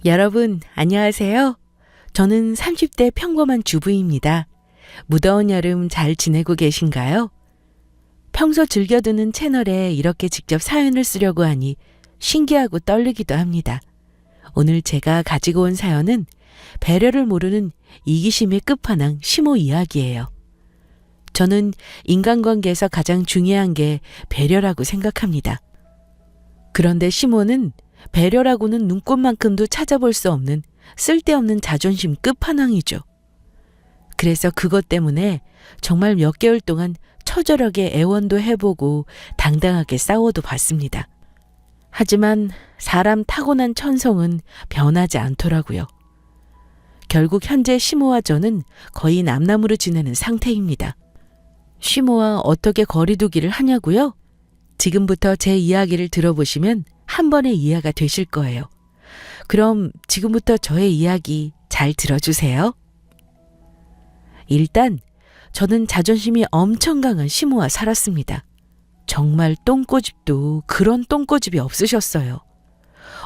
여러분, 안녕하세요. 저는 30대 평범한 주부입니다. 무더운 여름 잘 지내고 계신가요? 평소 즐겨 듣는 채널에 이렇게 직접 사연을 쓰려고 하니 신기하고 떨리기도 합니다. 오늘 제가 가지고 온 사연은 배려를 모르는 이기심의 끝판왕 시모 이야기예요. 저는 인간관계에서 가장 중요한 게 배려라고 생각합니다. 그런데 시모는 배려라고는 눈꽃만큼도 찾아볼 수 없는 쓸데없는 자존심 끝판왕이죠. 그래서 그것 때문에 정말 몇 개월 동안 처절하게 애원도 해보고 당당하게 싸워도 봤습니다. 하지만 사람 타고난 천성은 변하지 않더라고요. 결국 현재 시모와 저는 거의 남남으로 지내는 상태입니다. 시모와 어떻게 거리두기를 하냐고요? 지금부터 제 이야기를 들어보시면 한 번에 이해가 되실 거예요. 그럼 지금부터 저의 이야기 잘 들어주세요. 일단 저는 자존심이 엄청 강한 시모와 살았습니다. 정말 똥꼬집도 그런 똥꼬집이 없으셨어요.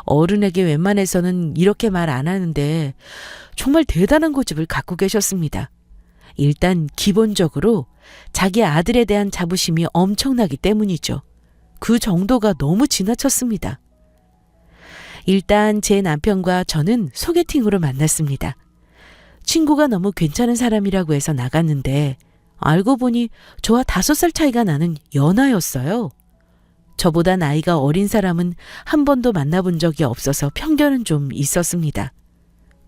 어른에게 웬만해서는 이렇게 말 안 하는데 정말 대단한 고집을 갖고 계셨습니다. 일단 기본적으로 자기 아들에 대한 자부심이 엄청나기 때문이죠. 그 정도가 너무 지나쳤습니다. 일단 제 남편과 저는 소개팅으로 만났습니다. 친구가 너무 괜찮은 사람이라고 해서 나갔는데 알고 보니 저와 5살 차이가 나는 연하였어요. 저보다 나이가 어린 사람은 한 번도 만나본 적이 없어서 편견은 좀 있었습니다.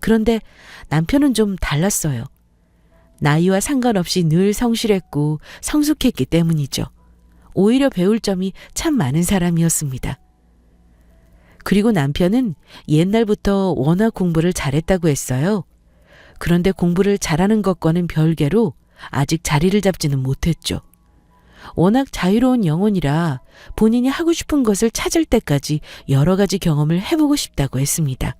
그런데 남편은 좀 달랐어요. 나이와 상관없이 늘 성실했고 성숙했기 때문이죠. 오히려 배울 점이 참 많은 사람이었습니다. 그리고 남편은 옛날부터 워낙 공부를 잘했다고 했어요. 그런데 공부를 잘하는 것과는 별개로 아직 자리를 잡지는 못했죠. 워낙 자유로운 영혼이라 본인이 하고 싶은 것을 찾을 때까지 여러 가지 경험을 해보고 싶다고 했습니다.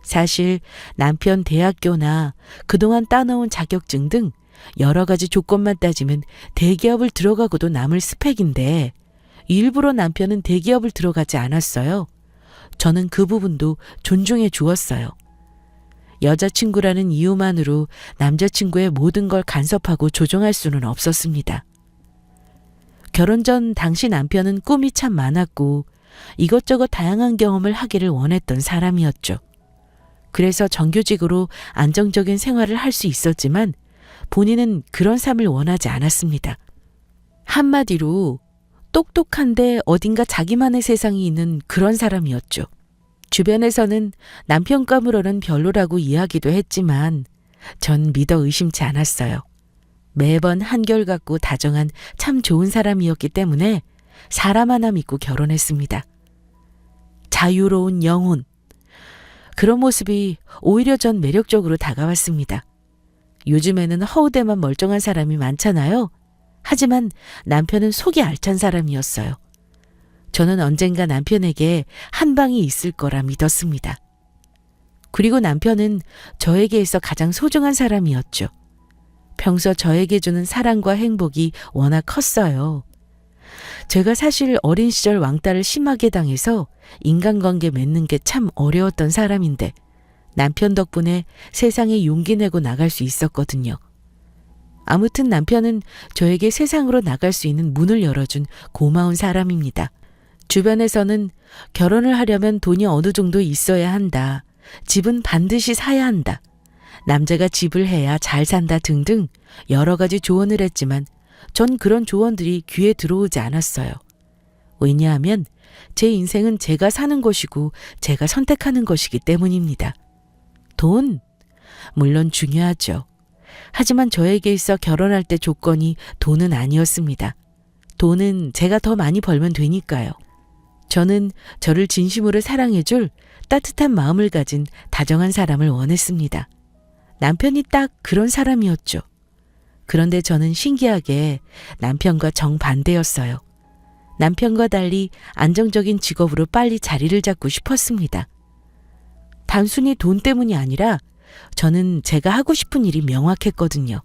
사실 남편 대학교나 그동안 따놓은 자격증 등 여러 가지 조건만 따지면 대기업을 들어가고도 남을 스펙인데 일부러 남편은 대기업을 들어가지 않았어요. 저는 그 부분도 존중해 주었어요. 여자친구라는 이유만으로 남자친구의 모든 걸 간섭하고 조종할 수는 없었습니다. 결혼 전 당시 남편은 꿈이 참 많았고 이것저것 다양한 경험을 하기를 원했던 사람이었죠. 그래서 정규직으로 안정적인 생활을 할 수 있었지만 본인은 그런 삶을 원하지 않았습니다. 한마디로 똑똑한데 어딘가 자기만의 세상이 있는 그런 사람이었죠. 주변에서는 남편감으로는 별로라고 이야기도 했지만 전 믿어 의심치 않았어요. 매번 한결같고 다정한 참 좋은 사람이었기 때문에 사람 하나 믿고 결혼했습니다. 자유로운 영혼. 그런 모습이 오히려 전 매력적으로 다가왔습니다. 요즘에는 허우대만 멀쩡한 사람이 많잖아요. 하지만 남편은 속이 알찬 사람이었어요. 저는 언젠가 남편에게 한 방이 있을 거라 믿었습니다. 그리고 남편은 저에게 있어 가장 소중한 사람이었죠. 평소 저에게 주는 사랑과 행복이 워낙 컸어요. 제가 사실 어린 시절 왕따를 심하게 당해서 인간관계 맺는 게 참 어려웠던 사람인데 남편 덕분에 세상에 용기 내고 나갈 수 있었거든요. 아무튼 남편은 저에게 세상으로 나갈 수 있는 문을 열어준 고마운 사람입니다. 주변에서는 결혼을 하려면 돈이 어느 정도 있어야 한다. 집은 반드시 사야 한다. 남자가 집을 해야 잘 산다 등등 여러 가지 조언을 했지만 전 그런 조언들이 귀에 들어오지 않았어요. 왜냐하면 제 인생은 제가 사는 것이고 제가 선택하는 것이기 때문입니다. 돈? 물론 중요하죠. 하지만 저에게 있어 결혼할 때 조건이 돈은 아니었습니다. 돈은 제가 더 많이 벌면 되니까요. 저는 저를 진심으로 사랑해줄 따뜻한 마음을 가진 다정한 사람을 원했습니다. 남편이 딱 그런 사람이었죠. 그런데 저는 신기하게 남편과 정반대였어요. 남편과 달리 안정적인 직업으로 빨리 자리를 잡고 싶었습니다. 단순히 돈 때문이 아니라 저는 제가 하고 싶은 일이 명확했거든요.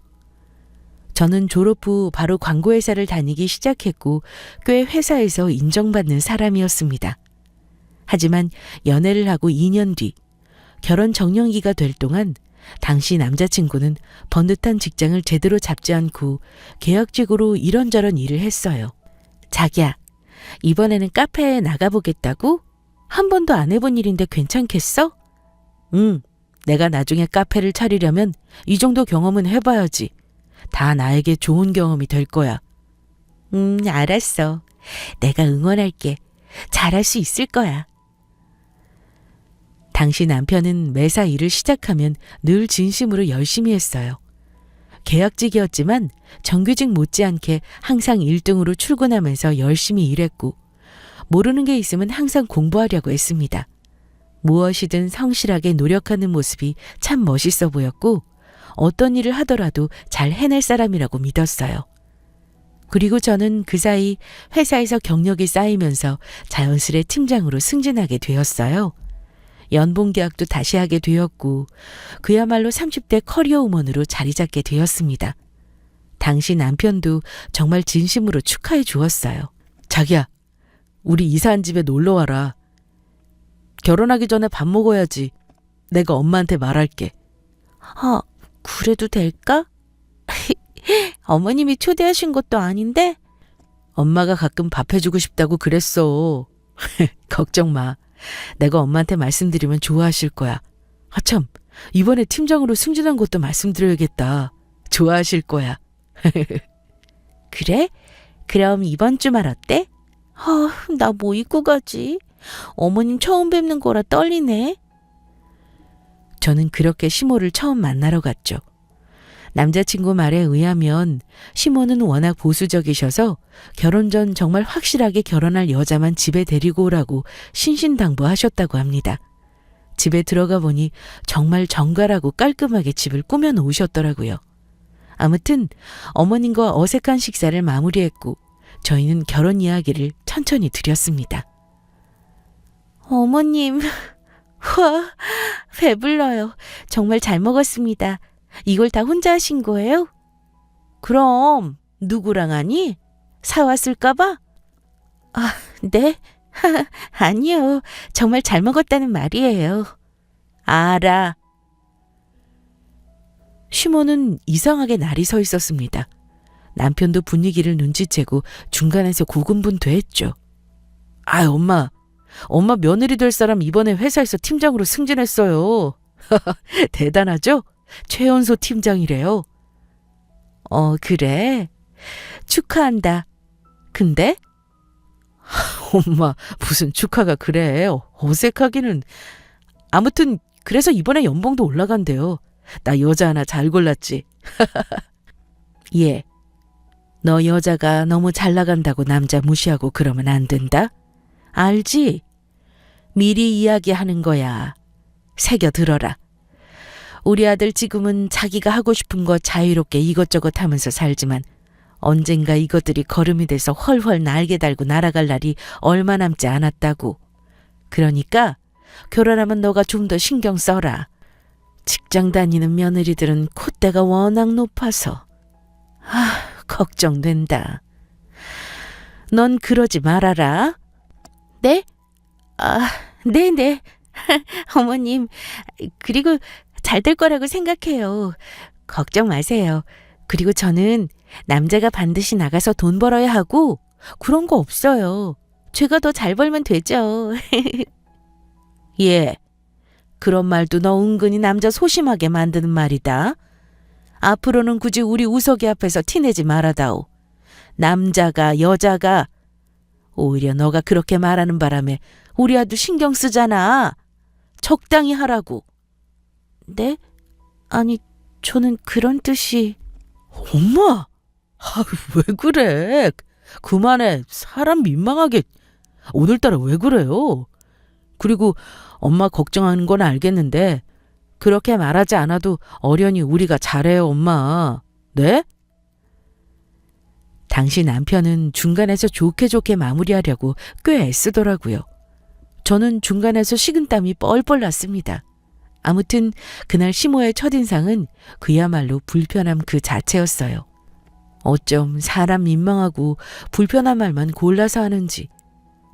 저는 졸업 후 바로 광고회사를 다니기 시작했고 꽤 회사에서 인정받는 사람이었습니다. 하지만 연애를 하고 2년 뒤 결혼 정년기가 될 동안 당시 남자친구는 번듯한 직장을 제대로 잡지 않고 계약직으로 이런저런 일을 했어요. 자기야, 이번에는 카페에 나가보겠다고? 한 번도 안 해본 일인데 괜찮겠어? 응, 내가 나중에 카페를 차리려면 이 정도 경험은 해봐야지. 다 나에게 좋은 경험이 될 거야. 알았어. 내가 응원할게. 잘할 수 있을 거야. 당시 남편은 매사 일을 시작하면 늘 진심으로 열심히 했어요. 계약직이었지만 정규직 못지않게 항상 1등으로 출근하면서 열심히 일했고 모르는 게 있으면 항상 공부하려고 했습니다. 무엇이든 성실하게 노력하는 모습이 참 멋있어 보였고 어떤 일을 하더라도 잘 해낼 사람이라고 믿었어요. 그리고 저는 그 사이 회사에서 경력이 쌓이면서 자연스레 팀장으로 승진하게 되었어요. 연봉 계약도 다시 하게 되었고 그야말로 30대 커리어 우먼으로 자리 잡게 되었습니다. 당시 남편도 정말 진심으로 축하해 주었어요. 자기야, 우리 이사한 집에 놀러 와라. 결혼하기 전에 밥 먹어야지. 내가 엄마한테 말할게. 그래도 될까? 어머님이 초대하신 것도 아닌데? 엄마가 가끔 밥 해주고 싶다고 그랬어. 걱정 마. 내가 엄마한테 말씀드리면 좋아하실 거야. 참, 이번에 팀장으로 승진한 것도 말씀드려야겠다. 좋아하실 거야. 그래? 그럼 이번 주말 어때? 나 뭐 입고 가지? 어머님 처음 뵙는 거라 떨리네. 저는 그렇게 시모를 처음 만나러 갔죠. 남자친구 말에 의하면 시모는 워낙 보수적이셔서 결혼 전 정말 확실하게 결혼할 여자만 집에 데리고 오라고 신신당부하셨다고 합니다. 집에 들어가 보니 정말 정갈하고 깔끔하게 집을 꾸며 놓으셨더라고요. 아무튼 어머님과 어색한 식사를 마무리했고 저희는 결혼 이야기를 천천히 드렸습니다. 어머님, 와, 배불러요. 정말 잘 먹었습니다. 이걸 다 혼자 하신 거예요? 그럼 누구랑 하니? 사왔을까 봐? 네? 아니요. 정말 잘 먹었다는 말이에요. 알아. 시모는 이상하게 날이 서 있었습니다. 남편도 분위기를 눈치채고 중간에서 고군분투했죠. 엄마 며느리 될 사람 이번에 회사에서 팀장으로 승진했어요. 대단하죠? 최연소 팀장이래요. 그래? 축하한다. 근데? 엄마, 무슨 축하가 그래. 어색하기는. 아무튼 그래서 이번에 연봉도 올라간대요. 나 여자 하나 잘 골랐지. 예. 너 여자가 너무 잘 나간다고 남자 무시하고 그러면 안 된다? 알지? 미리 이야기하는 거야. 새겨 들어라. 우리 아들 지금은 자기가 하고 싶은 거 자유롭게 이것저것 하면서 살지만 언젠가 이것들이 거름이 돼서 헐헐 날개 달고 날아갈 날이 얼마 남지 않았다고. 그러니까 결혼하면 너가 좀 더 신경 써라. 직장 다니는 며느리들은 콧대가 워낙 높아서. 걱정된다. 넌 그러지 말아라. 네? 네네. 어머님, 그리고 잘 될 거라고 생각해요. 걱정 마세요. 그리고 저는 남자가 반드시 나가서 돈 벌어야 하고 그런 거 없어요. 제가 더 잘 벌면 되죠. 예. 그런 말도 너 은근히 남자 소심하게 만드는 말이다. 앞으로는 굳이 우리 우석이 앞에서 티내지 말아다오. 남자가 여자가 오히려 너가 그렇게 말하는 바람에 우리 아들 신경 쓰잖아. 적당히 하라고. 네? 아니, 저는 그런 뜻이... 엄마! 왜 그래? 그만해. 사람 민망하게. 오늘따라 왜 그래요? 그리고 엄마 걱정하는 건 알겠는데 그렇게 말하지 않아도 어련히 우리가 잘해요, 엄마. 네? 당시 남편은 중간에서 좋게 좋게 마무리하려고 꽤 애쓰더라고요. 저는 중간에서 식은땀이 뻘뻘 났습니다. 아무튼 그날 시모의 첫인상은 그야말로 불편함 그 자체였어요. 어쩜 사람 민망하고 불편한 말만 골라서 하는지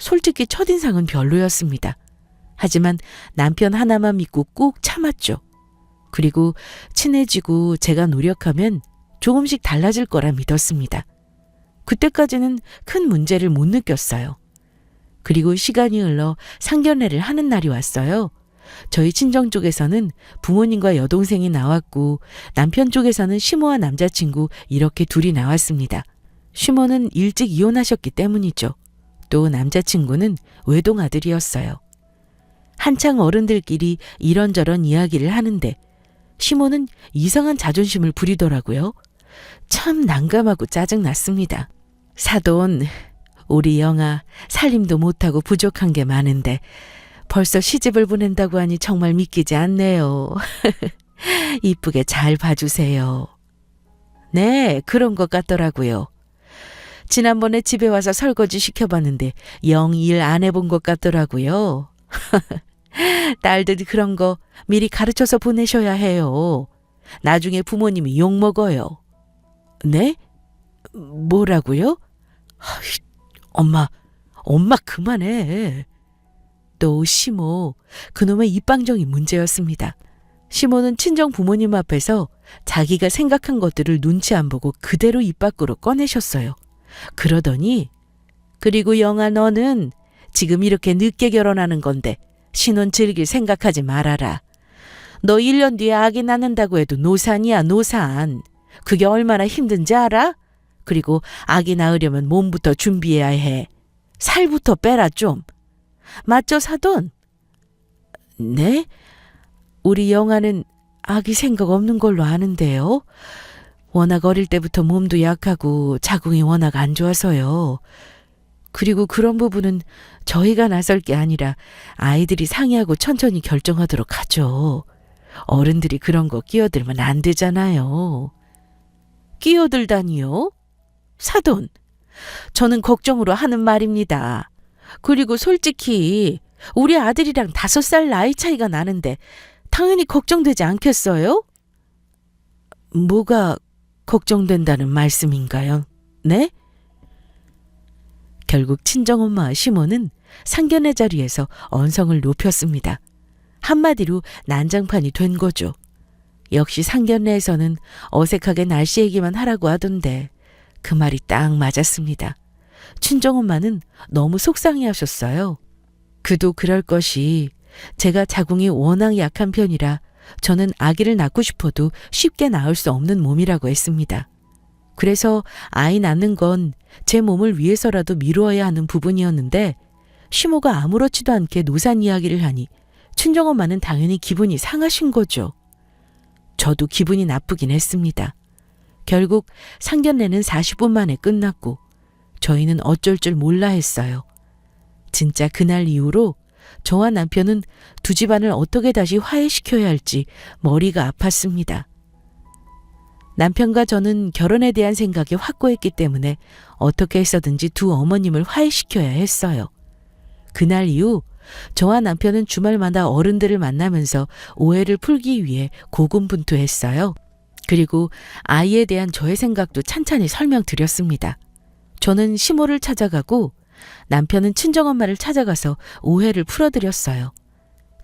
솔직히 첫인상은 별로였습니다. 하지만 남편 하나만 믿고 꾹 참았죠. 그리고 친해지고 제가 노력하면 조금씩 달라질 거라 믿었습니다. 그때까지는 큰 문제를 못 느꼈어요. 그리고 시간이 흘러 상견례를 하는 날이 왔어요. 저희 친정 쪽에서는 부모님과 여동생이 나왔고 남편 쪽에서는 시모와 남자친구 이렇게 둘이 나왔습니다. 시모는 일찍 이혼하셨기 때문이죠. 또 남자친구는 외동아들이었어요. 한창 어른들끼리 이런저런 이야기를 하는데 시모는 이상한 자존심을 부리더라고요. 참 난감하고 짜증났습니다. 사돈, 우리 영아 살림도 못하고 부족한 게 많은데 벌써 시집을 보낸다고 하니 정말 믿기지 않네요. 이쁘게 잘 봐주세요. 네, 그런 것 같더라고요. 지난번에 집에 와서 설거지 시켜봤는데 영 일 안 해본 것 같더라고요. 딸들이 그런 거 미리 가르쳐서 보내셔야 해요. 나중에 부모님이 욕먹어요. 네? 뭐라고요? 엄마 그만해. 또 시모, 그놈의 입방정이 문제였습니다. 시모는 친정 부모님 앞에서 자기가 생각한 것들을 눈치 안 보고 그대로 입 밖으로 꺼내셨어요. 그러더니 그리고 영아 너는 지금 이렇게 늦게 결혼하는 건데 신혼 즐길 생각하지 말아라. 너 1년 뒤에 아기 낳는다고 해도 노산이야 노산. 그게 얼마나 힘든지 알아? 그리고 아기 낳으려면 몸부터 준비해야 해. 살부터 빼라 좀. 맞죠 사돈? 네? 우리 영아는 아기 생각 없는 걸로 아는데요. 워낙 어릴 때부터 몸도 약하고 자궁이 워낙 안 좋아서요. 그리고 그런 부분은 저희가 나설 게 아니라 아이들이 상의하고 천천히 결정하도록 하죠. 어른들이 그런 거 끼어들면 안 되잖아요. 끼어들다니요? 사돈, 저는 걱정으로 하는 말입니다. 그리고 솔직히 우리 아들이랑 5살 나이 차이가 나는데 당연히 걱정되지 않겠어요? 뭐가 걱정된다는 말씀인가요? 네? 결국 친정엄마와 시모는 상견례 자리에서 언성을 높였습니다. 한마디로 난장판이 된 거죠. 역시 상견례에서는 어색하게 날씨 얘기만 하라고 하던데 그 말이 딱 맞았습니다. 친정엄마는 너무 속상해하셨어요. 그도 그럴 것이 제가 자궁이 워낙 약한 편이라 저는 아기를 낳고 싶어도 쉽게 낳을 수 없는 몸이라고 했습니다. 그래서 아이 낳는 건 제 몸을 위해서라도 미루어야 하는 부분이었는데 시모가 아무렇지도 않게 노산 이야기를 하니 친정엄마는 당연히 기분이 상하신 거죠. 저도 기분이 나쁘긴 했습니다. 결국 상견례는 40분 만에 끝났고 저희는 어쩔 줄 몰라 했어요. 진짜 그날 이후로 저와 남편은 두 집안을 어떻게 다시 화해시켜야 할지 머리가 아팠습니다. 남편과 저는 결혼에 대한 생각이 확고했기 때문에 어떻게 해서든지 두 어머님을 화해시켜야 했어요. 그날 이후 저와 남편은 주말마다 어른들을 만나면서 오해를 풀기 위해 고군분투했어요. 그리고 아이에 대한 저의 생각도 찬찬히 설명드렸습니다. 저는 시모를 찾아가고 남편은 친정엄마를 찾아가서 오해를 풀어드렸어요.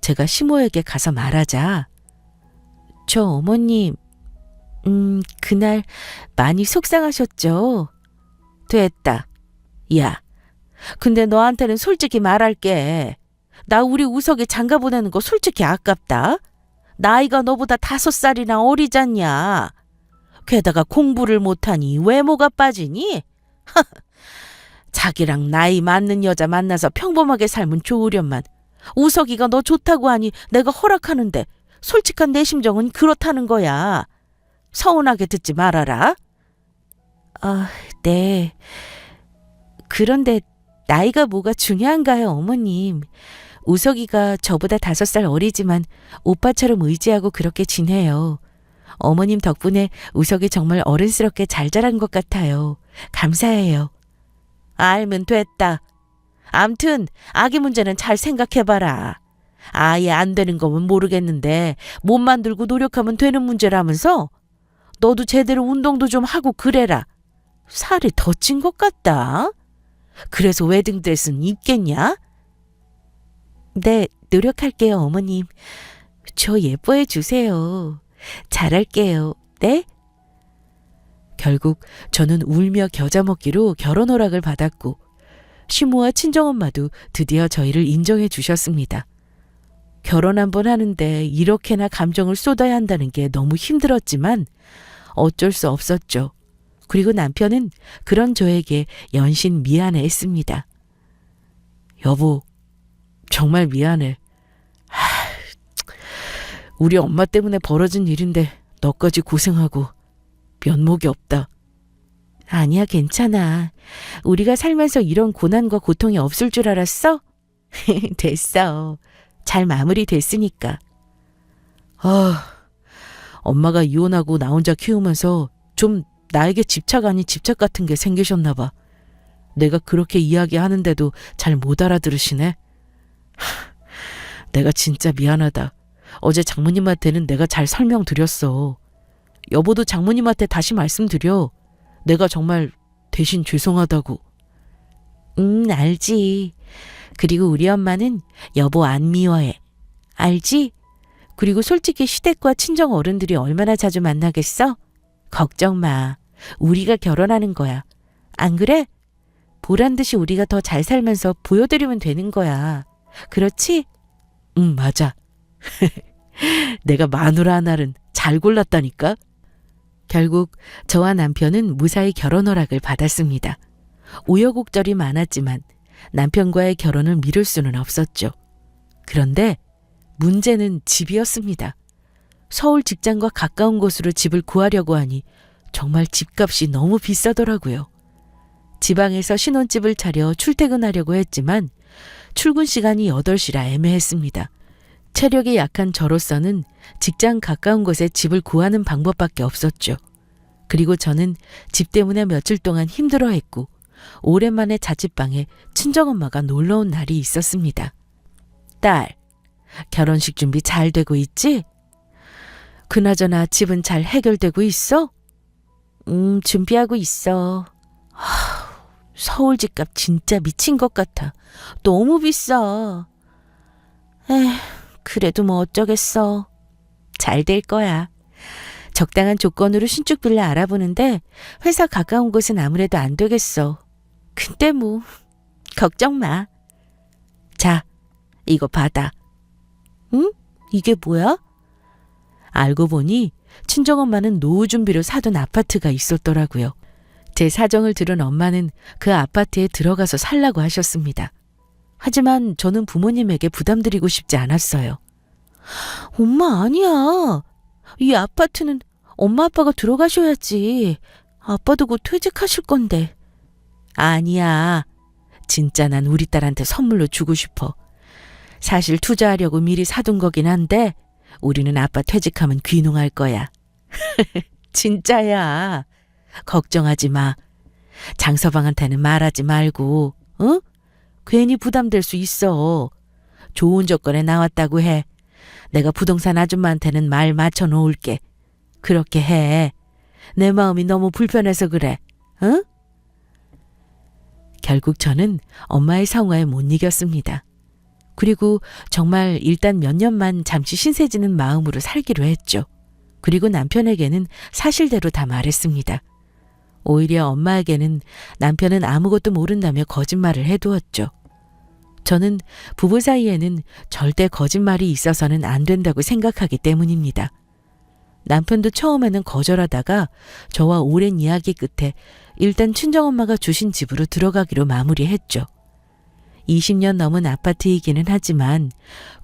제가 시모에게 가서 말하자. 저 어머님, 그날 많이 속상하셨죠? 됐다. 야, 근데 너한테는 솔직히 말할게. 나 우리 우석이 장가 보내는 거 솔직히 아깝다. 나이가 너보다 5살이나 어리잖냐. 게다가 공부를 못하니 외모가 빠지니? 자기랑 나이 맞는 여자 만나서 평범하게 살면 좋으련만 우석이가 너 좋다고 하니 내가 허락하는데 솔직한 내 심정은 그렇다는 거야. 서운하게 듣지 말아라. 네. 그런데 나이가 뭐가 중요한가요, 어머님? 우석이가 저보다 5살 어리지만 오빠처럼 의지하고 그렇게 지내요. 어머님 덕분에 우석이 정말 어른스럽게 잘 자란 것 같아요. 감사해요. 알면 됐다. 암튼 아기 문제는 잘 생각해봐라. 아예 안 되는 거면 모르겠는데 못 만들고 노력하면 되는 문제라면서 너도 제대로 운동도 좀 하고 그래라. 살이 더 찐 것 같다. 그래서 웨딩드레스는 입겠냐? 네, 노력할게요, 어머님. 저 예뻐해 주세요. 잘할게요. 네? 결국 저는 울며 겨자 먹기로 결혼 허락을 받았고 시모와 친정엄마도 드디어 저희를 인정해 주셨습니다. 결혼 한번 하는데 이렇게나 감정을 쏟아야 한다는 게 너무 힘들었지만 어쩔 수 없었죠. 그리고 남편은 그런 저에게 연신 미안해했습니다. 여보, 정말 미안해. 우리 엄마 때문에 벌어진 일인데 너까지 고생하고 면목이 없다. 아니야, 괜찮아. 우리가 살면서 이런 고난과 고통이 없을 줄 알았어? 됐어. 잘 마무리됐으니까. 엄마가 이혼하고 나 혼자 키우면서 좀 나에게 집착 아닌 집착 같은 게 생기셨나 봐. 내가 그렇게 이야기하는데도 잘 못 알아들으시네. 내가 진짜 미안하다. 어제 장모님한테는 내가 잘 설명드렸어. 여보도 장모님한테 다시 말씀드려. 내가 정말 대신 죄송하다고. 알지. 그리고 우리 엄마는 여보 안 미워해. 알지? 그리고 솔직히 시댁과 친정 어른들이 얼마나 자주 만나겠어? 걱정 마. 우리가 결혼하는 거야. 안 그래? 보란 듯이 우리가 더 잘 살면서 보여드리면 되는 거야. 그렇지? 응, 맞아. 내가 마누라 하나는 잘 골랐다니까? 결국 저와 남편은 무사히 결혼 허락을 받았습니다. 우여곡절이 많았지만 남편과의 결혼을 미룰 수는 없었죠. 그런데 문제는 집이었습니다. 서울 직장과 가까운 곳으로 집을 구하려고 하니 정말 집값이 너무 비싸더라고요. 지방에서 신혼집을 차려 출퇴근하려고 했지만 출근 시간이 8시라 애매했습니다. 체력이 약한 저로서는 직장 가까운 곳에 집을 구하는 방법밖에 없었죠. 그리고 저는 집 때문에 며칠 동안 힘들어했고 오랜만에 자취방에 친정엄마가 놀러온 날이 있었습니다. 딸, 결혼식 준비 잘 되고 있지? 그나저나 집은 잘 해결되고 있어? 준비하고 있어. 서울 집값 진짜 미친 것 같아. 너무 비싸. 그래도 뭐 어쩌겠어. 잘 될 거야. 적당한 조건으로 신축 빌라 알아보는데 회사 가까운 곳은 아무래도 안 되겠어. 근데 뭐 걱정 마. 자, 이거 받아. 응? 이게 뭐야? 알고 보니 친정엄마는 노후 준비로 사둔 아파트가 있었더라고요. 제 사정을 들은 엄마는 그 아파트에 들어가서 살라고 하셨습니다. 하지만 저는 부모님에게 부담드리고 싶지 않았어요. 엄마, 아니야. 이 아파트는 엄마 아빠가 들어가셔야지. 아빠도 곧 퇴직하실 건데. 아니야. 진짜 난 우리 딸한테 선물로 주고 싶어. 사실 투자하려고 미리 사둔 거긴 한데 우리는 아빠 퇴직하면 귀농할 거야. 진짜야. 걱정하지 마. 장서방한테는 말하지 말고, 응? 괜히 부담될 수 있어. 좋은 조건에 나왔다고 해. 내가 부동산 아줌마한테는 말 맞춰 놓을게. 그렇게 해. 내 마음이 너무 불편해서 그래. 응? 결국 저는 엄마의 성화에 못 이겼습니다. 그리고 정말 일단 몇 년만 잠시 신세지는 마음으로 살기로 했죠. 그리고 남편에게는 사실대로 다 말했습니다. 오히려 엄마에게는 남편은 아무것도 모른다며 거짓말을 해두었죠. 저는 부부 사이에는 절대 거짓말이 있어서는 안 된다고 생각하기 때문입니다. 남편도 처음에는 거절하다가 저와 오랜 이야기 끝에 일단 친정엄마가 주신 집으로 들어가기로 마무리했죠. 20년 넘은 아파트이기는 하지만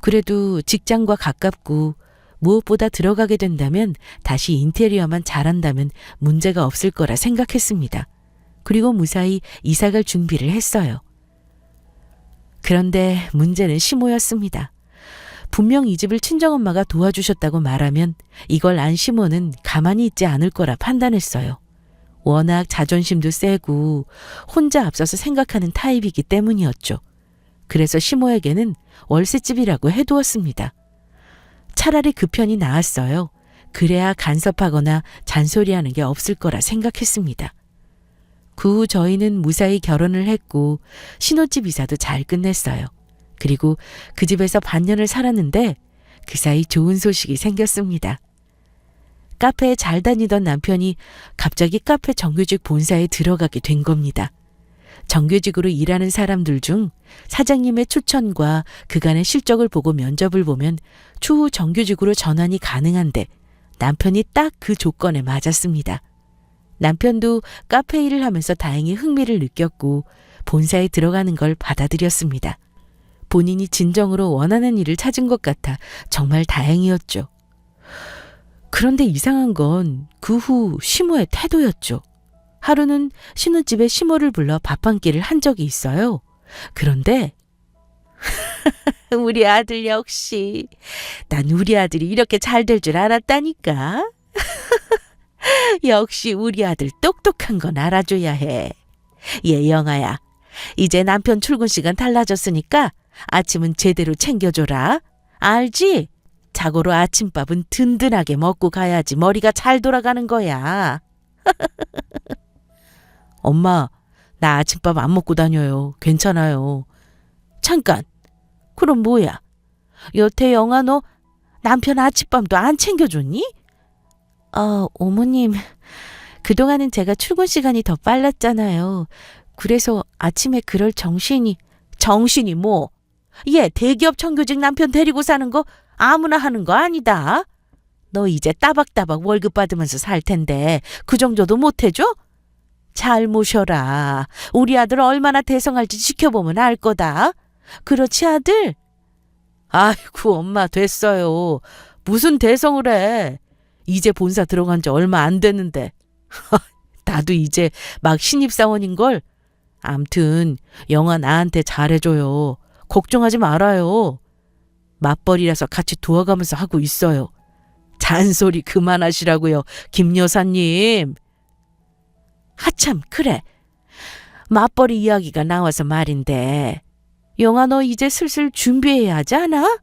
그래도 직장과 가깝고 무엇보다 들어가게 된다면 다시 인테리어만 잘한다면 문제가 없을 거라 생각했습니다. 그리고 무사히 이사갈 준비를 했어요. 그런데 문제는 시모였습니다. 분명 이 집을 친정엄마가 도와주셨다고 말하면 이걸 안 시모는 가만히 있지 않을 거라 판단했어요. 워낙 자존심도 세고 혼자 앞서서 생각하는 타입이기 때문이었죠. 그래서 시모에게는 월세집이라고 해두었습니다. 차라리 그 편이 나았어요. 그래야 간섭하거나 잔소리하는 게 없을 거라 생각했습니다. 그 후 저희는 무사히 결혼을 했고 신혼집 이사도 잘 끝냈어요. 그리고 그 집에서 반년을 살았는데 그 사이 좋은 소식이 생겼습니다. 카페에 잘 다니던 남편이 갑자기 카페 정규직 본사에 들어가게 된 겁니다. 정규직으로 일하는 사람들 중 사장님의 추천과 그간의 실적을 보고 면접을 보면 추후 정규직으로 전환이 가능한데 남편이 딱 그 조건에 맞았습니다. 남편도 카페 일을 하면서 다행히 흥미를 느꼈고 본사에 들어가는 걸 받아들였습니다. 본인이 진정으로 원하는 일을 찾은 것 같아 정말 다행이었죠. 그런데 이상한 건 그 후 시모의 태도였죠. 하루는 신혼집에 시모를 불러 밥 한 끼를 한 적이 있어요. 그런데 우리 아들 역시 난 우리 아들이 이렇게 잘 될 줄 알았다니까. 역시 우리 아들 똑똑한 건 알아줘야 해. 얘 영아야, 이제 남편 출근 시간 달라졌으니까 아침은 제대로 챙겨줘라. 알지? 자고로 아침밥은 든든하게 먹고 가야지 머리가 잘 돌아가는 거야. 엄마, 나 아침밥 안 먹고 다녀요. 괜찮아요. 잠깐, 그럼 뭐야? 여태 영아 너 남편 아침밥도 안 챙겨줬니? 어머님, 그동안은 제가 출근 시간이 더 빨랐잖아요. 그래서 아침에 그럴 정신이 뭐? 얘 대기업 정규직 남편 데리고 사는 거 아무나 하는 거 아니다. 너 이제 따박따박 월급 받으면서 살 텐데 그 정도도 못 해줘? 잘 모셔라. 우리 아들 얼마나 대성할지 지켜보면 알 거다. 그렇지 아들? 아이고 엄마 됐어요. 무슨 대성을 해. 이제 본사 들어간 지 얼마 안 됐는데. 나도 이제 막 신입사원인걸. 암튼 영아 나한테 잘해줘요. 걱정하지 말아요. 맞벌이라서 같이 도와가면서 하고 있어요. 잔소리 그만하시라고요, 김 여사님. 하참 그래. 맞벌이 이야기가 나와서 말인데 영아 너 이제 슬슬 준비해야 하지 않아?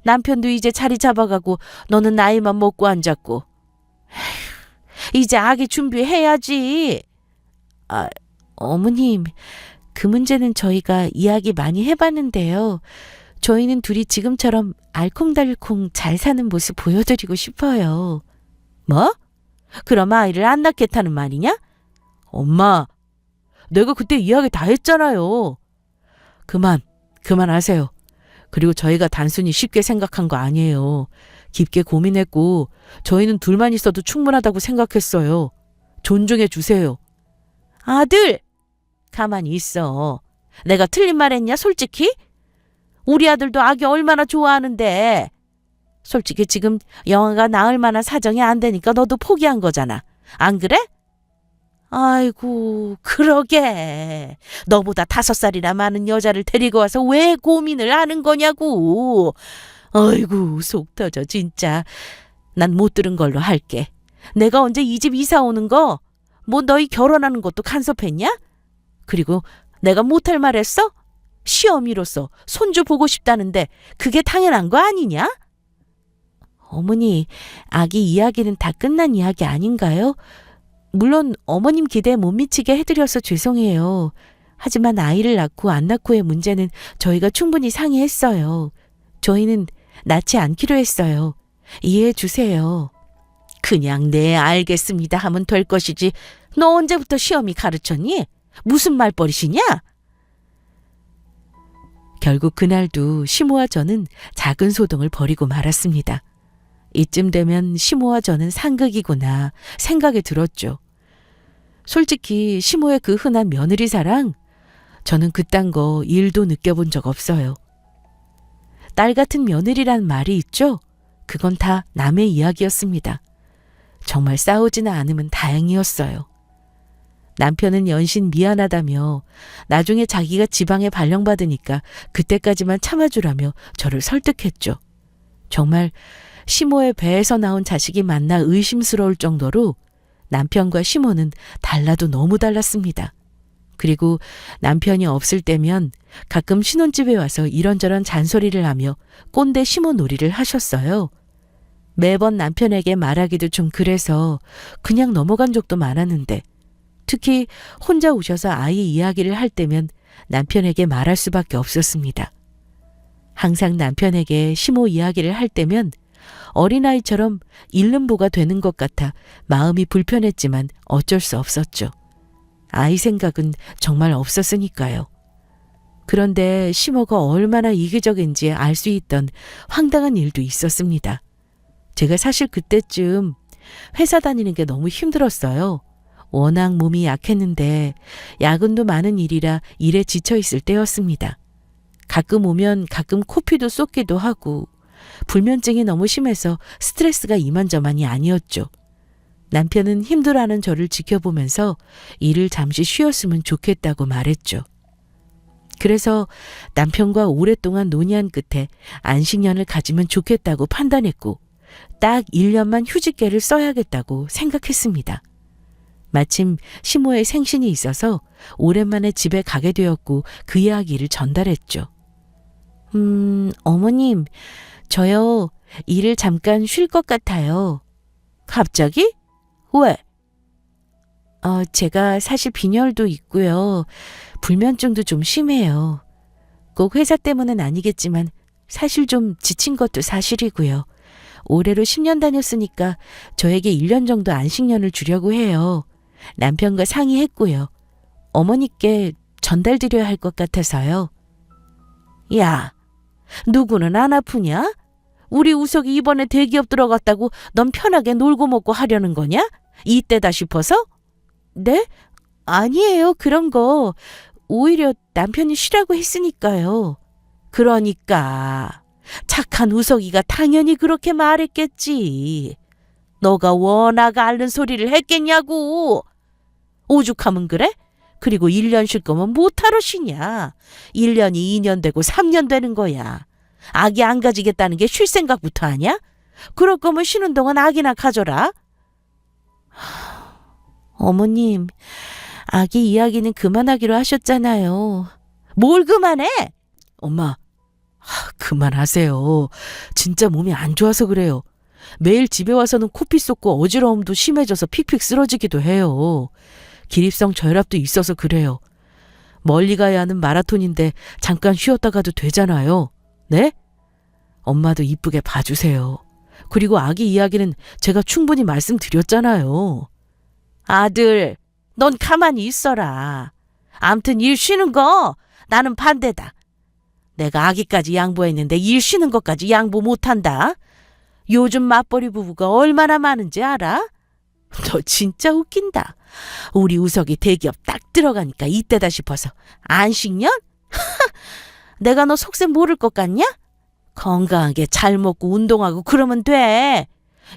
남편도 이제 자리 잡아가고 너는 나이만 먹고 앉았고. 에휴, 이제 아기 준비해야지. 어머님, 그 문제는 저희가 이야기 많이 해봤는데요. 저희는 둘이 지금처럼 알콩달콩 잘 사는 모습 보여드리고 싶어요. 뭐? 그럼 아이를 안 낳겠다는 말이냐? 엄마, 내가 그때 이야기 다 했잖아요. 그만하세요. 그리고 저희가 단순히 쉽게 생각한 거 아니에요. 깊게 고민했고 저희는 둘만 있어도 충분하다고 생각했어요. 존중해 주세요. 아들! 가만히 있어. 내가 틀린 말 했냐 솔직히? 우리 아들도 아기 얼마나 좋아하는데. 솔직히 지금 영아가 낳을 만한 사정이 안 되니까 너도 포기한 거잖아. 안 그래? 아이고 그러게. 너보다 5살이나 많은 여자를 데리고 와서 왜 고민을 하는 거냐고. 아이고 속 터져 진짜. 난 못 들은 걸로 할게. 내가 언제 이 집 이사 오는 거 뭐 너희 결혼하는 것도 간섭했냐? 그리고 내가 못할 말 했어? 시어미로서 손주 보고 싶다는데 그게 당연한 거 아니냐? 어머니, 아기 이야기는 다 끝난 이야기 아닌가요? 물론 어머님 기대에 못 미치게 해드려서 죄송해요. 하지만 아이를 낳고 안 낳고의 문제는 저희가 충분히 상의했어요. 저희는 낳지 않기로 했어요. 이해해 주세요. 그냥 네 알겠습니다 하면 될 것이지. 너 언제부터 시어미 가르쳤니? 무슨 말버릇이냐? 결국 그날도 시모와 저는 작은 소동을 벌이고 말았습니다. 이쯤 되면 시모와 저는 상극이구나 생각이 들었죠. 솔직히 시모의 그 흔한 며느리 사랑, 저는 그딴 거 일도 느껴본 적 없어요. 딸 같은 며느리란 말이 있죠? 그건 다 남의 이야기였습니다. 정말 싸우지는 않으면 다행이었어요. 남편은 연신 미안하다며 나중에 자기가 지방에 발령받으니까 그때까지만 참아주라며 저를 설득했죠. 정말 시모의 배에서 나온 자식이 만나 의심스러울 정도로 남편과 시모는 달라도 너무 달랐습니다. 그리고 남편이 없을 때면 가끔 신혼집에 와서 이런저런 잔소리를 하며 꼰대 시모 놀이를 하셨어요. 매번 남편에게 말하기도 좀 그래서 그냥 넘어간 적도 많았는데 특히 혼자 오셔서 아이 이야기를 할 때면 남편에게 말할 수밖에 없었습니다. 항상 남편에게 시모 이야기를 할 때면 어린아이처럼 일름보가 되는 것 같아 마음이 불편했지만 어쩔 수 없었죠. 아이 생각은 정말 없었으니까요. 그런데 시모가 얼마나 이기적인지 알 수 있던 황당한 일도 있었습니다. 제가 사실 그때쯤 회사 다니는 게 너무 힘들었어요. 워낙 몸이 약했는데 야근도 많은 일이라 일에 지쳐 있을 때였습니다. 가끔 오면 가끔 코피도 쏟기도 하고 불면증이 너무 심해서 스트레스가 이만저만이 아니었죠. 남편은 힘들어하는 저를 지켜보면서 일을 잠시 쉬었으면 좋겠다고 말했죠. 그래서 남편과 오랫동안 논의한 끝에 안식년을 가지면 좋겠다고 판단했고 딱 1년만 휴직계를 써야겠다고 생각했습니다. 마침 시모의 생신이 있어서 오랜만에 집에 가게 되었고 그 이야기를 전달했죠. 어머님, 저요, 일을 잠깐 쉴 것 같아요. 갑자기? 왜? 제가 사실 빈혈도 있고요. 불면증도 좀 심해요. 꼭 회사 때문은 아니겠지만 사실 좀 지친 것도 사실이고요. 올해로 10년 다녔으니까 저에게 1년 정도 안식년을 주려고 해요. 남편과 상의했고요. 어머니께 전달드려야 할 것 같아서요. 야, 누구는 안 아프냐? 우리 우석이 이번에 대기업 들어갔다고 넌 편하게 놀고 먹고 하려는 거냐? 이때다 싶어서? 네? 아니에요, 그런 거. 오히려 남편이 쉬라고 했으니까요. 그러니까 착한 우석이가 당연히 그렇게 말했겠지. 너가 워낙 앓는 소리를 했겠냐고. 오죽하면 그래? 그리고 1년 쉴 거면 못하러 쉬냐. 1년이 2년 되고 3년 되는 거야. 아기 안 가지겠다는 게 쉴 생각부터 하냐? 그럴 거면 쉬는 동안 아기나 가져라. 어머님, 아기 이야기는 그만하기로 하셨잖아요. 뭘 그만해? 엄마, 그만하세요. 진짜 몸이 안 좋아서 그래요. 매일 집에 와서는 코피 쏟고 어지러움도 심해져서 픽픽 쓰러지기도 해요. 기립성 저혈압도 있어서 그래요. 멀리 가야 하는 마라톤인데 잠깐 쉬었다 가도 되잖아요. 네? 엄마도 이쁘게 봐주세요. 그리고 아기 이야기는 제가 충분히 말씀드렸잖아요. 아들, 넌 가만히 있어라. 암튼 일 쉬는 거 나는 반대다. 내가 아기까지 양보했는데 일 쉬는 것까지 양보 못한다. 요즘 맞벌이 부부가 얼마나 많은지 알아? 너 진짜 웃긴다. 우리 우석이 대기업 딱 들어가니까 이때다 싶어서 안식년? 내가 너 속셈 모를 것 같냐? 건강하게 잘 먹고 운동하고 그러면 돼.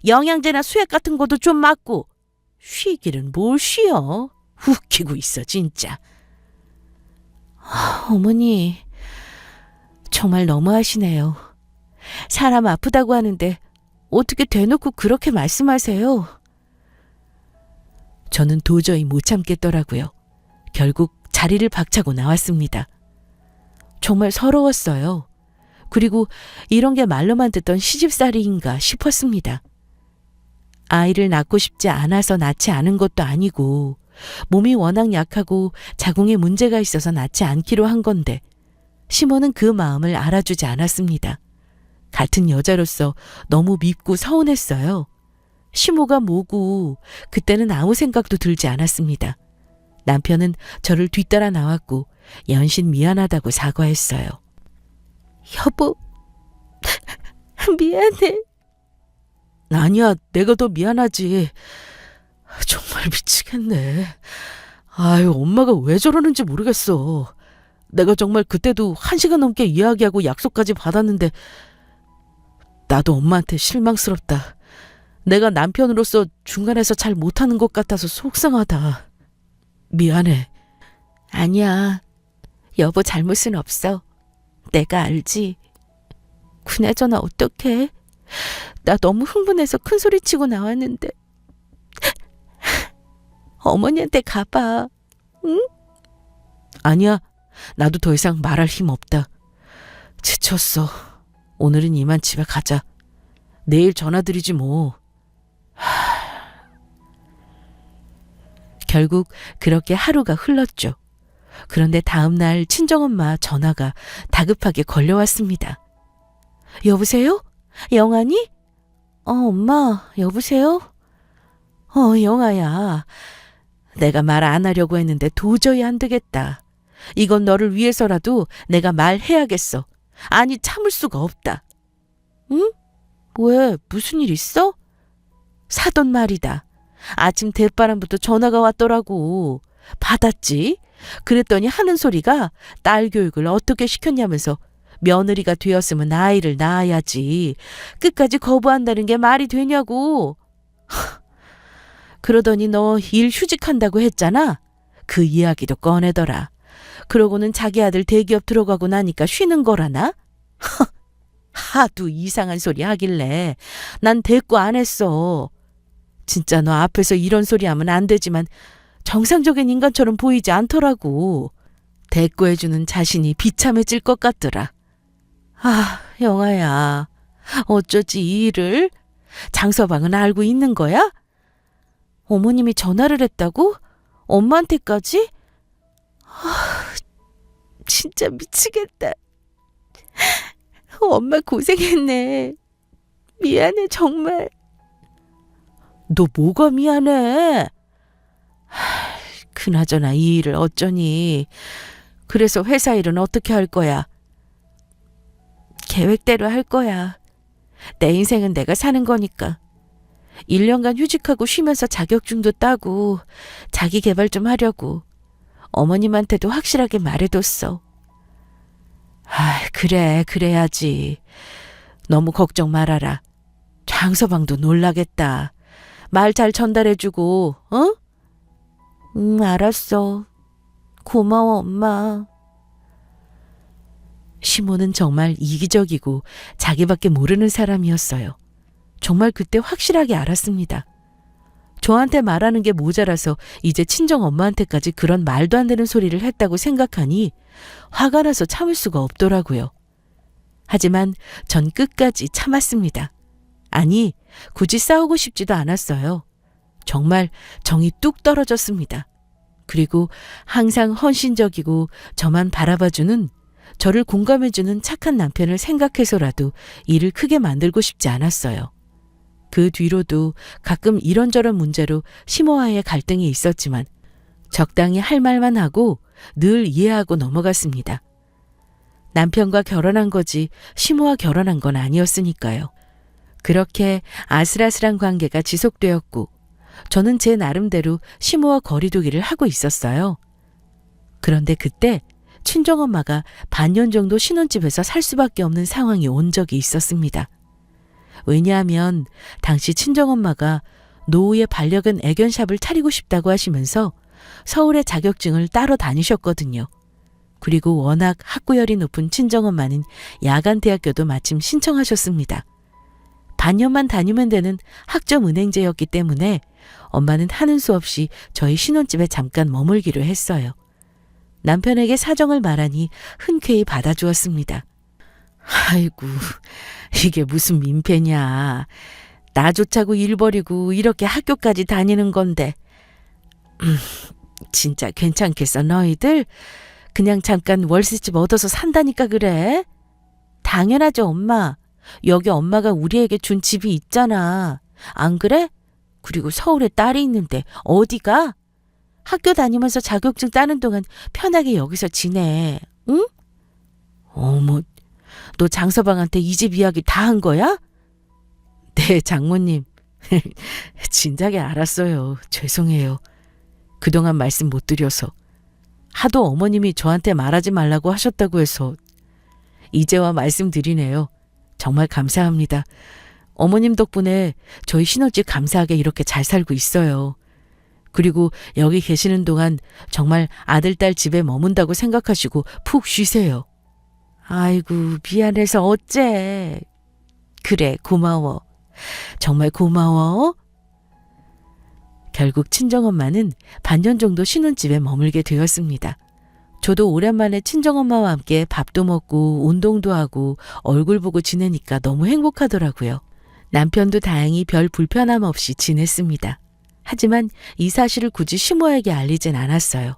영양제나 수액 같은 것도 좀 맞고. 쉬기는 뭘 쉬어. 웃기고 있어 진짜. 어머니, 정말 너무하시네요. 사람 아프다고 하는데 어떻게 대놓고 그렇게 말씀하세요? 저는 도저히 못 참겠더라고요. 결국 자리를 박차고 나왔습니다. 정말 서러웠어요. 그리고 이런 게 말로만 듣던 시집살이인가 싶었습니다. 아이를 낳고 싶지 않아서 낳지 않은 것도 아니고 몸이 워낙 약하고 자궁에 문제가 있어서 낳지 않기로 한 건데 시모는 그 마음을 알아주지 않았습니다. 같은 여자로서 너무 밉고 서운했어요. 시모가 뭐고 그때는 아무 생각도 들지 않았습니다. 남편은 저를 뒤따라 나왔고 연신 미안하다고 사과했어요. 여보, 미안해. 아니야, 내가 더 미안하지. 정말 미치겠네. 아유, 엄마가 왜 저러는지 모르겠어. 내가 정말 그때도 1시간 넘게 이야기하고 약속까지 받았는데 나도 엄마한테 실망스럽다. 내가 남편으로서 중간에서 잘 못하는 것 같아서 속상하다. 미안해. 아니야. 여보 잘못은 없어. 내가 알지. 그나저나 어떡해. 나 너무 흥분해서 큰소리치고 나왔는데. 어머니한테 가봐. 응? 아니야. 나도 더 이상 말할 힘 없다. 지쳤어. 오늘은 이만 집에 가자. 내일 전화드리지 뭐. 결국 그렇게 하루가 흘렀죠. 그런데 다음 날 친정엄마 전화가 다급하게 걸려왔습니다. 여보세요? 영아니? 엄마, 여보세요? 영아야. 내가 말 안 하려고 했는데 도저히 안 되겠다. 이건 너를 위해서라도 내가 말해야겠어. 아니, 참을 수가 없다. 응? 왜? 무슨 일 있어? 사돈 말이다. 아침 대바람부터 전화가 왔더라고. 받았지? 그랬더니 하는 소리가 딸 교육을 어떻게 시켰냐면서 며느리가 되었으면 아이를 낳아야지. 끝까지 거부한다는 게 말이 되냐고. 그러더니 너 일 휴직한다고 했잖아. 그 이야기도 꺼내더라. 그러고는 자기 아들 대기업 들어가고 나니까 쉬는 거라나? 하도 이상한 소리 하길래 난 대꾸 안 했어. 진짜 너 앞에서 이런 소리 하면 안 되지만 정상적인 인간처럼 보이지 않더라고. 대꾸해주는 자신이 비참해질 것 같더라. 영아야. 어쩌지 이 일을? 장서방은 알고 있는 거야? 어머님이 전화를 했다고? 엄마한테까지? 진짜 미치겠다. 엄마 고생했네. 미안해 정말. 너 뭐가 미안해? 그나저나 이 일을 어쩌니. 그래서 회사 일은 어떻게 할 거야? 계획대로 할 거야. 내 인생은 내가 사는 거니까. 1년간 휴직하고 쉬면서 자격증도 따고 자기 개발 좀 하려고 어머님한테도 확실하게 말해뒀어. 그래, 그래야지. 너무 걱정 말아라. 장서방도 놀라겠다. 말 잘 전달해주고, 어? 알았어. 고마워, 엄마. 시모는 정말 이기적이고 자기밖에 모르는 사람이었어요. 정말 그때 확실하게 알았습니다. 저한테 말하는 게 모자라서 이제 친정 엄마한테까지 그런 말도 안 되는 소리를 했다고 생각하니 화가 나서 참을 수가 없더라고요. 하지만 전 끝까지 참았습니다. 아니, 굳이 싸우고 싶지도 않았어요. 정말 정이 뚝 떨어졌습니다. 그리고 항상 헌신적이고 저만 바라봐주는, 저를 공감해주는 착한 남편을 생각해서라도 일을 크게 만들고 싶지 않았어요. 그 뒤로도 가끔 이런저런 문제로 시모와의 갈등이 있었지만 적당히 할 말만 하고 늘 이해하고 넘어갔습니다. 남편과 결혼한 거지 시모와 결혼한 건 아니었으니까요. 그렇게 아슬아슬한 관계가 지속되었고 저는 제 나름대로 시모와 거리두기를 하고 있었어요. 그런데 그때 친정엄마가 반년 정도 신혼집에서 살 수밖에 없는 상황이 온 적이 있었습니다. 왜냐하면 당시 친정엄마가 노후의 반려견 애견샵을 차리고 싶다고 하시면서 서울에 자격증을 따러 다니셨거든요. 그리고 워낙 학구열이 높은 친정엄마는 야간대학교도 마침 신청하셨습니다. 반년만 다니면 되는 학점은행제였기 때문에 엄마는 하는 수 없이 저희 신혼집에 잠깐 머물기로 했어요. 남편에게 사정을 말하니 흔쾌히 받아주었습니다. 아이고, 이게 무슨 민폐냐. 나조차고 일 버리고 이렇게 학교까지 다니는 건데. 진짜 괜찮겠어, 너희들? 그냥 잠깐 월세집 얻어서 산다니까 그래? 당연하죠, 엄마. 여기 엄마가 우리에게 준 집이 있잖아. 안 그래? 그리고 서울에 딸이 있는데 어디가? 학교 다니면서 자격증 따는 동안 편하게 여기서 지내. 응? 어머, 너 장서방한테 이 집 이야기 다 한 거야? 네, 장모님. 진작에 알았어요. 죄송해요. 그동안 말씀 못 드려서. 하도 어머님이 저한테 말하지 말라고 하셨다고 해서 이제와 말씀드리네요. 정말 감사합니다. 어머님 덕분에 저희 신혼집 감사하게 이렇게 잘 살고 있어요. 그리고 여기 계시는 동안 정말 아들, 딸 집에 머문다고 생각하시고 푹 쉬세요. 아이고, 미안해서 어째. 그래, 고마워. 정말 고마워. 결국 친정엄마는 반년 정도 신혼집에 머물게 되었습니다. 저도 오랜만에 친정엄마와 함께 밥도 먹고 운동도 하고 얼굴 보고 지내니까 너무 행복하더라고요. 남편도 다행히 별 불편함 없이 지냈습니다. 하지만 이 사실을 굳이 시모에게 알리진 않았어요.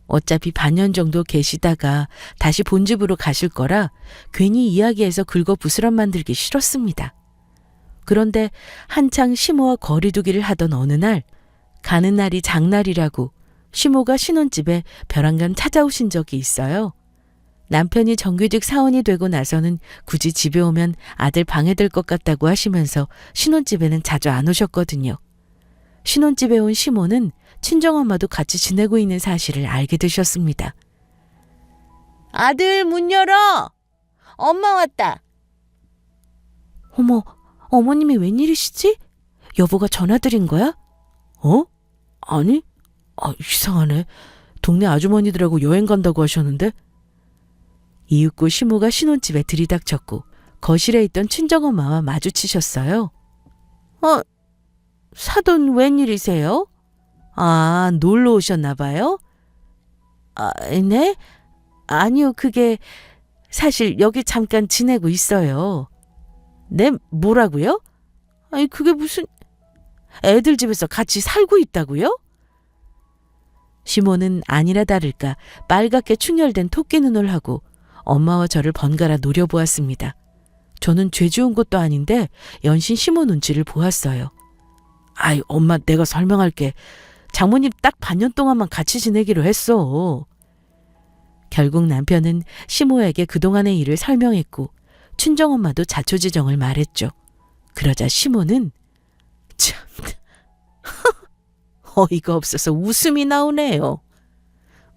어차피 반년 정도 계시다가 다시 본집으로 가실 거라 괜히 이야기해서 긁어 부스럼 만들기 싫었습니다. 그런데 한창 시모와 거리두기를 하던 어느 날, 가는 날이 장날이라고 시모가 신혼집에 벼랑간 찾아오신 적이 있어요. 남편이 정규직 사원이 되고 나서는 굳이 집에 오면 아들 방해될 것 같다고 하시면서 신혼집에는 자주 안 오셨거든요. 신혼집에 온 시모는 친정엄마도 같이 지내고 있는 사실을 알게 되셨습니다. 아들 문 열어! 엄마 왔다! 어머, 어머님이 웬일이시지? 여보가 전화드린 거야? 아니? 이상하네. 동네 아주머니들하고 여행 간다고 하셨는데? 이윽고 시모가 신혼집에 들이닥쳤고 거실에 있던 친정엄마와 마주치셨어요. 사돈 웬일이세요? 놀러 오셨나 봐요? 네? 아니요, 그게 사실 여기 잠깐 지내고 있어요. 네, 뭐라고요? 그게 무슨... 애들 집에서 같이 살고 있다고요? 시모는 아니라 다를까 빨갛게 충혈된 토끼 눈을 하고 엄마와 저를 번갈아 노려보았습니다. 저는 죄 지은 것도 아닌데 연신 시모 눈치를 보았어요. 엄마, 내가 설명할게. 장모님 딱 반년 동안만 같이 지내기로 했어. 결국 남편은 시모에게 그동안의 일을 설명했고 친정엄마도 자초지정을 말했죠. 그러자 시모는 참 어이가 없어서 웃음이 나오네요.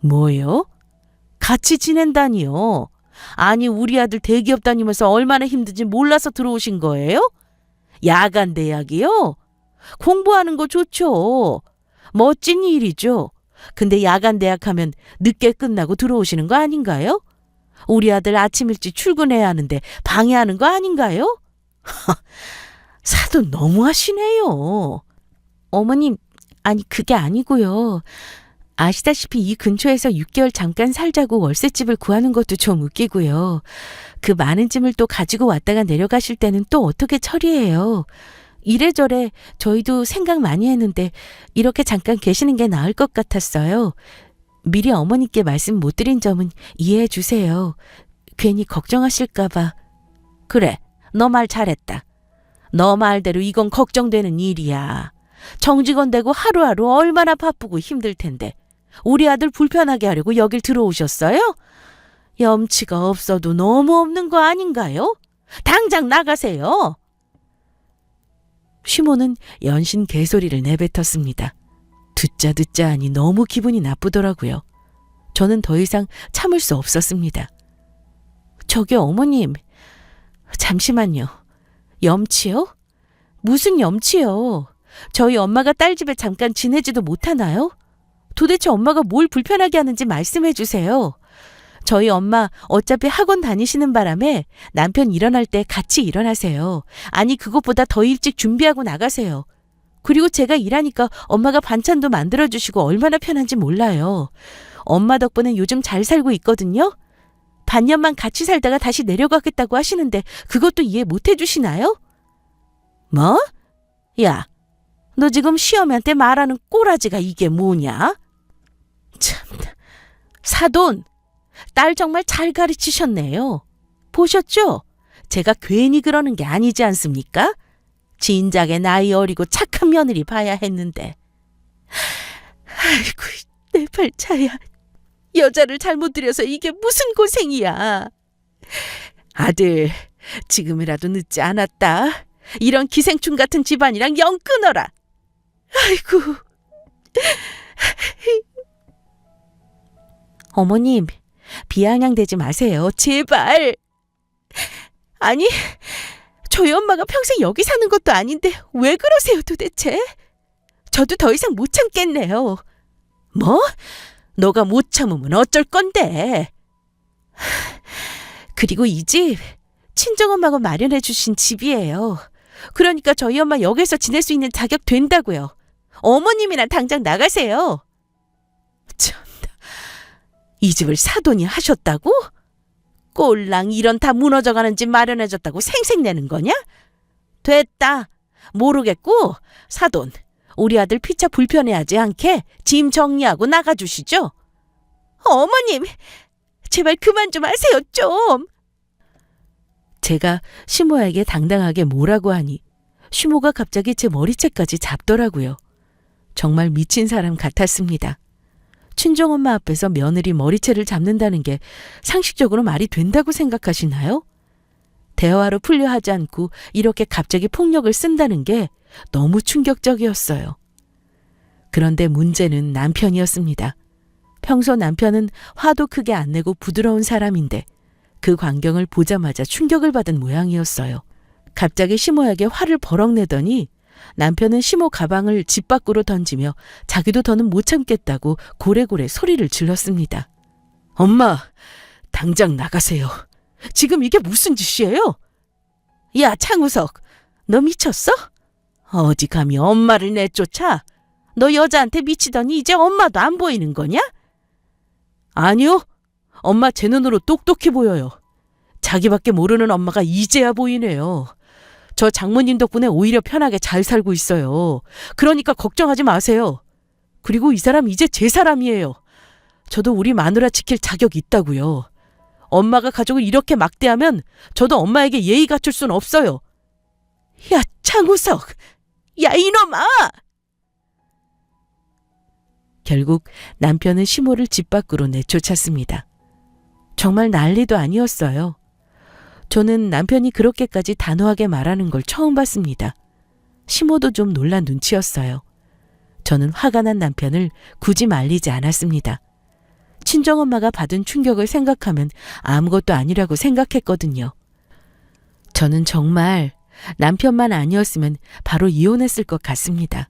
뭐요? 같이 지낸다니요? 아니, 우리 아들 대기업 다니면서 얼마나 힘든지 몰라서 들어오신 거예요? 야간 대학이요? 공부하는 거 좋죠. 멋진 일이죠. 근데 야간 대학하면 늦게 끝나고 들어오시는 거 아닌가요? 우리 아들 아침 일찍 출근해야 하는데 방해하는 거 아닌가요? 사돈 너무하시네요. 어머님, 아니 그게 아니고요. 아시다시피 이 근처에서 6개월 잠깐 살자고 월세집을 구하는 것도 좀 웃기고요. 그 많은 짐을 또 가지고 왔다가 내려가실 때는 또 어떻게 처리해요? 이래저래 저희도 생각 많이 했는데 이렇게 잠깐 계시는 게 나을 것 같았어요. 미리 어머니께 말씀 못 드린 점은 이해해 주세요. 괜히 걱정하실까 봐. 그래, 너 말 잘했다. 너 말대로 이건 걱정되는 일이야. 정직원 되고 하루하루 얼마나 바쁘고 힘들 텐데 우리 아들 불편하게 하려고 여길 들어오셨어요? 염치가 없어도 너무 없는 거 아닌가요? 당장 나가세요. 시모는 연신 개소리를 내뱉었습니다. 듣자 하니 너무 기분이 나쁘더라고요. 저는 더 이상 참을 수 없었습니다. 저기 어머님, 잠시만요. 염치요? 무슨 염치요? 저희 엄마가 딸 집에 잠깐 지내지도 못하나요? 도대체 엄마가 뭘 불편하게 하는지 말씀해 주세요. 저희 엄마 어차피 학원 다니시는 바람에 남편 일어날 때 같이 일어나세요. 아니, 그것보다 더 일찍 준비하고 나가세요. 그리고 제가 일하니까 엄마가 반찬도 만들어주시고 얼마나 편한지 몰라요. 엄마 덕분에 요즘 잘 살고 있거든요. 반년만 같이 살다가 다시 내려가겠다고 하시는데 그것도 이해 못 해주시나요? 뭐? 야, 너 지금 시어머니한테 말하는 꼬라지가 이게 뭐냐? 참, 사돈, 딸 정말 잘 가르치셨네요. 보셨죠? 제가 괜히 그러는 게 아니지 않습니까? 진작에 나이 어리고 착한 며느리 봐야 했는데. 아이고, 내 발차야. 여자를 잘못 들여서 이게 무슨 고생이야. 아들, 지금이라도 늦지 않았다. 이런 기생충 같은 집안이랑 영 끊어라. 아이고. 어머님, 비아냥대지 마세요. 제발. 아니, 저희 엄마가 평생 여기 사는 것도 아닌데 왜 그러세요 도대체? 저도 더 이상 못 참겠네요. 뭐? 너가 못 참으면 어쩔 건데? 그리고 이 집 친정엄마가 마련해 주신 집이에요. 그러니까 저희 엄마 여기서 지낼 수 있는 자격 된다고요. 어머님이나 당장 나가세요. 참나, 이 집을 사돈이 하셨다고? 꼴랑 이런 다 무너져가는 집 마련해줬다고 생색내는 거냐? 됐다. 모르겠고 사돈, 우리 아들 피차 불편해하지 않게 짐 정리하고 나가주시죠. 어머님, 제발 그만 좀 하세요, 좀. 제가 시모에게 당당하게 뭐라고 하니 시모가 갑자기 제 머리채까지 잡더라고요. 정말 미친 사람 같았습니다. 친정엄마 앞에서 며느리 머리채를 잡는다는 게 상식적으로 말이 된다고 생각하시나요? 대화로 풀려 하지 않고 이렇게 갑자기 폭력을 쓴다는 게 너무 충격적이었어요. 그런데 문제는 남편이었습니다. 평소 남편은 화도 크게 안 내고 부드러운 사람인데 그 광경을 보자마자 충격을 받은 모양이었어요. 갑자기 시모에게 화를 버럭 내더니 남편은 시모 가방을 집 밖으로 던지며 자기도 더는 못 참겠다고 고래고래 소리를 질렀습니다. 엄마, 당장 나가세요. 지금 이게 무슨 짓이에요? 야, 창우석, 너 미쳤어? 어디 감히 엄마를 내쫓아? 너 여자한테 미치더니 이제 엄마도 안 보이는 거냐? 아니요. 엄마 제 눈으로 똑똑히 보여요. 자기밖에 모르는 엄마가 이제야 보이네요. 저 장모님 덕분에 오히려 편하게 잘 살고 있어요. 그러니까 걱정하지 마세요. 그리고 이 사람 이제 제 사람이에요. 저도 우리 마누라 지킬 자격이 있다고요. 엄마가 가족을 이렇게 막대하면 저도 엄마에게 예의 갖출 순 없어요. 야, 창우석! 야, 이놈아! 결국 남편은 시모를 집 밖으로 내쫓았습니다. 정말 난리도 아니었어요. 저는 남편이 그렇게까지 단호하게 말하는 걸 처음 봤습니다. 시모도 좀 놀란 눈치였어요. 저는 화가 난 남편을 굳이 말리지 않았습니다. 친정엄마가 받은 충격을 생각하면 아무것도 아니라고 생각했거든요. 저는 정말 남편만 아니었으면 바로 이혼했을 것 같습니다.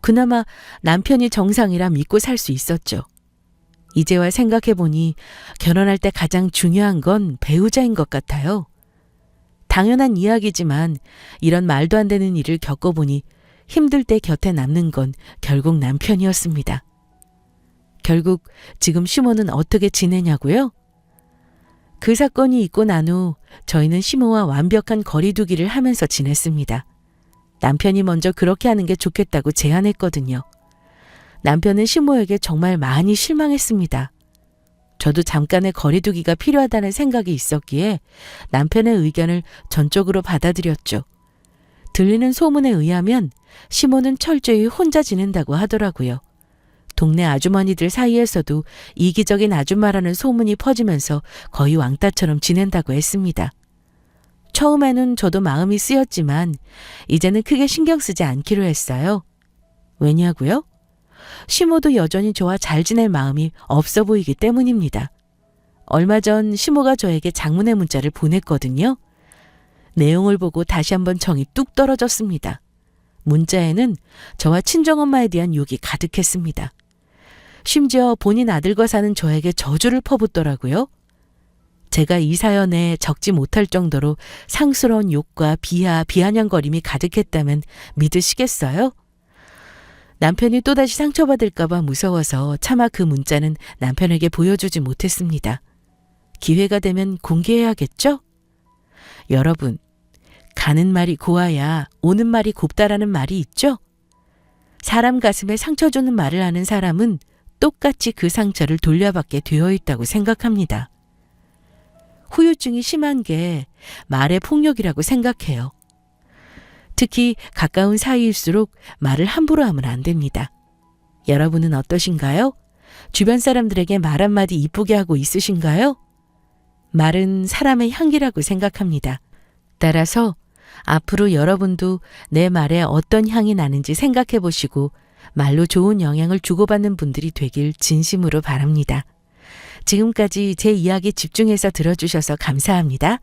그나마 남편이 정상이라 믿고 살 수 있었죠. 이제와 생각해보니 결혼할 때 가장 중요한 건 배우자인 것 같아요. 당연한 이야기지만 이런 말도 안 되는 일을 겪어보니 힘들 때 곁에 남는 건 결국 남편이었습니다. 결국 지금 시모는 어떻게 지내냐고요? 그 사건이 있고 난 후 저희는 시모와 완벽한 거리두기를 하면서 지냈습니다. 남편이 먼저 그렇게 하는 게 좋겠다고 제안했거든요. 남편은 시모에게 정말 많이 실망했습니다. 저도 잠깐의 거리두기가 필요하다는 생각이 있었기에 남편의 의견을 전적으로 받아들였죠. 들리는 소문에 의하면 시모는 철저히 혼자 지낸다고 하더라고요. 동네 아주머니들 사이에서도 이기적인 아줌마라는 소문이 퍼지면서 거의 왕따처럼 지낸다고 했습니다. 처음에는 저도 마음이 쓰였지만 이제는 크게 신경 쓰지 않기로 했어요. 왜냐고요? 시모도 여전히 저와 잘 지낼 마음이 없어 보이기 때문입니다. 얼마 전 시모가 저에게 장문의 문자를 보냈거든요. 내용을 보고 다시 한번 정이 뚝 떨어졌습니다. 문자에는 저와 친정엄마에 대한 욕이 가득했습니다. 심지어 본인 아들과 사는 저에게 저주를 퍼붓더라고요. 제가 이 사연에 적지 못할 정도로 상스러운 욕과 비하, 비아냥거림이 가득했다면 믿으시겠어요? 남편이 또다시 상처받을까 봐 무서워서 차마 그 문자는 남편에게 보여주지 못했습니다. 기회가 되면 공개해야겠죠? 여러분, 가는 말이 고와야 오는 말이 곱다라는 말이 있죠? 사람 가슴에 상처 주는 말을 하는 사람은 똑같이 그 상처를 돌려받게 되어 있다고 생각합니다. 후유증이 심한 게 말의 폭력이라고 생각해요. 특히 가까운 사이일수록 말을 함부로 하면 안 됩니다. 여러분은 어떠신가요? 주변 사람들에게 말 한마디 이쁘게 하고 있으신가요? 말은 사람의 향기라고 생각합니다. 따라서 앞으로 여러분도 내 말에 어떤 향이 나는지 생각해 보시고 말로 좋은 영향을 주고받는 분들이 되길 진심으로 바랍니다. 지금까지 제 이야기 집중해서 들어주셔서 감사합니다.